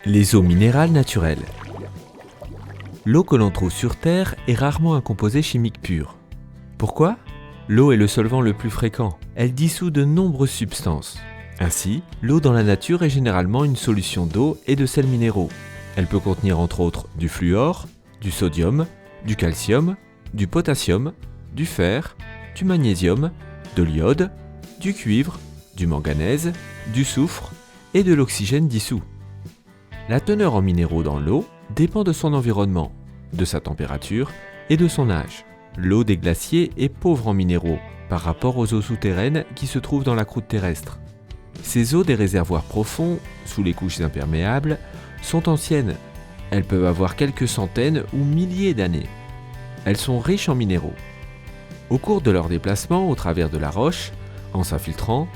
Les eaux minérales naturelles. L'eau que l'on trouve sur Terre est rarement un composé chimique pur. Pourquoi ? L'eau est le solvant le plus fréquent. Elle dissout de nombreuses substances. Ainsi, l'eau dans la nature est généralement une solution d'eau et de sels minéraux. Elle peut contenir entre autres du fluor, du sodium, du calcium, du potassium, du fer, du magnésium, de l'iode, du cuivre, du manganèse, du soufre et de l'oxygène dissous. La teneur en minéraux dans l'eau dépend de son environnement, de sa température et de son âge. L'eau des glaciers est pauvre en minéraux par rapport aux eaux souterraines qui se trouvent dans la croûte terrestre. Ces eaux des réservoirs profonds, sous les couches imperméables, sont anciennes. Elles peuvent avoir quelques centaines ou milliers d'années. Elles sont riches en minéraux. Au cours de leur déplacement au travers de la roche, en s'infiltrant,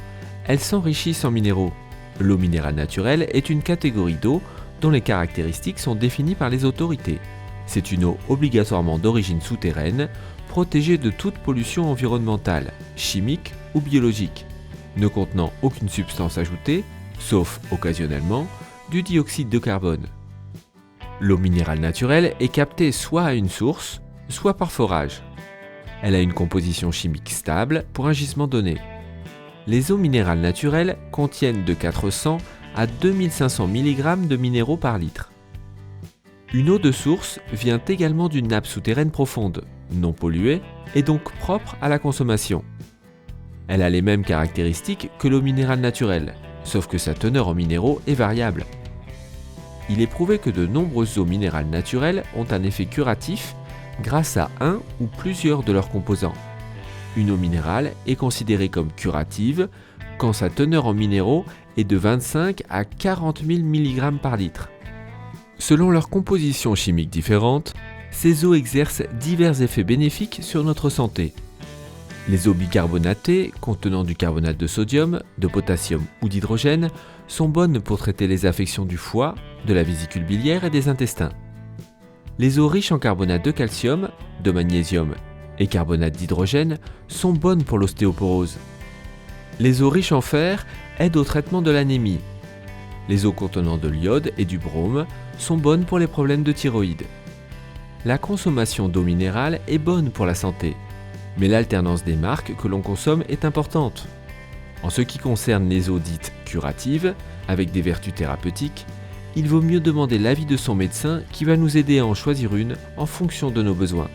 elles s'enrichissent en minéraux. L'eau minérale naturelle est une catégorie d'eau dont les caractéristiques sont définies par les autorités. C'est une eau obligatoirement d'origine souterraine, protégée de toute pollution environnementale, chimique ou biologique, ne contenant aucune substance ajoutée, sauf occasionnellement du dioxyde de carbone. L'eau minérale naturelle est captée soit à une source, soit par forage. Elle a une composition chimique stable pour un gisement donné. Les eaux minérales naturelles contiennent de 400 à 2500 mg de minéraux par litre. Une eau de source vient également d'une nappe souterraine profonde, non polluée et donc propre à la consommation. Elle a les mêmes caractéristiques que l'eau minérale naturelle, sauf que sa teneur en minéraux est variable. Il est prouvé que de nombreuses eaux minérales naturelles ont un effet curatif grâce à un ou plusieurs de leurs composants. Une eau minérale est considérée comme curative quand sa teneur en minéraux est de 25 à 40 000 mg par litre. Selon leur composition chimique différente, ces eaux exercent divers effets bénéfiques sur notre santé. Les eaux bicarbonatées, contenant du carbonate de sodium, de potassium ou d'hydrogène, sont bonnes pour traiter les affections du foie, de la vésicule biliaire et des intestins. Les eaux riches en carbonate de calcium, de magnésium et carbonate d'hydrogène sont bonnes pour l'ostéoporose. Les eaux riches en fer aident au traitement de l'anémie. Les eaux contenant de l'iode et du brome sont bonnes pour les problèmes de thyroïde. La consommation d'eau minérale est bonne pour la santé, mais l'alternance des marques que l'on consomme est importante. En ce qui concerne les eaux dites curatives, avec des vertus thérapeutiques, il vaut mieux demander l'avis de son médecin qui va nous aider à en choisir une en fonction de nos besoins.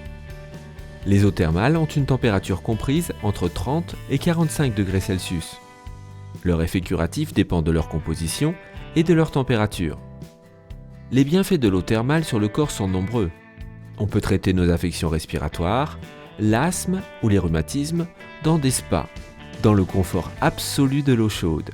Les eaux thermales ont une température comprise entre 30 et 45 degrés Celsius. Leur effet curatif dépend de leur composition et de leur température. Les bienfaits de l'eau thermale sur le corps sont nombreux. On peut traiter nos affections respiratoires, l'asthme ou les rhumatismes dans des spas, dans le confort absolu de l'eau chaude.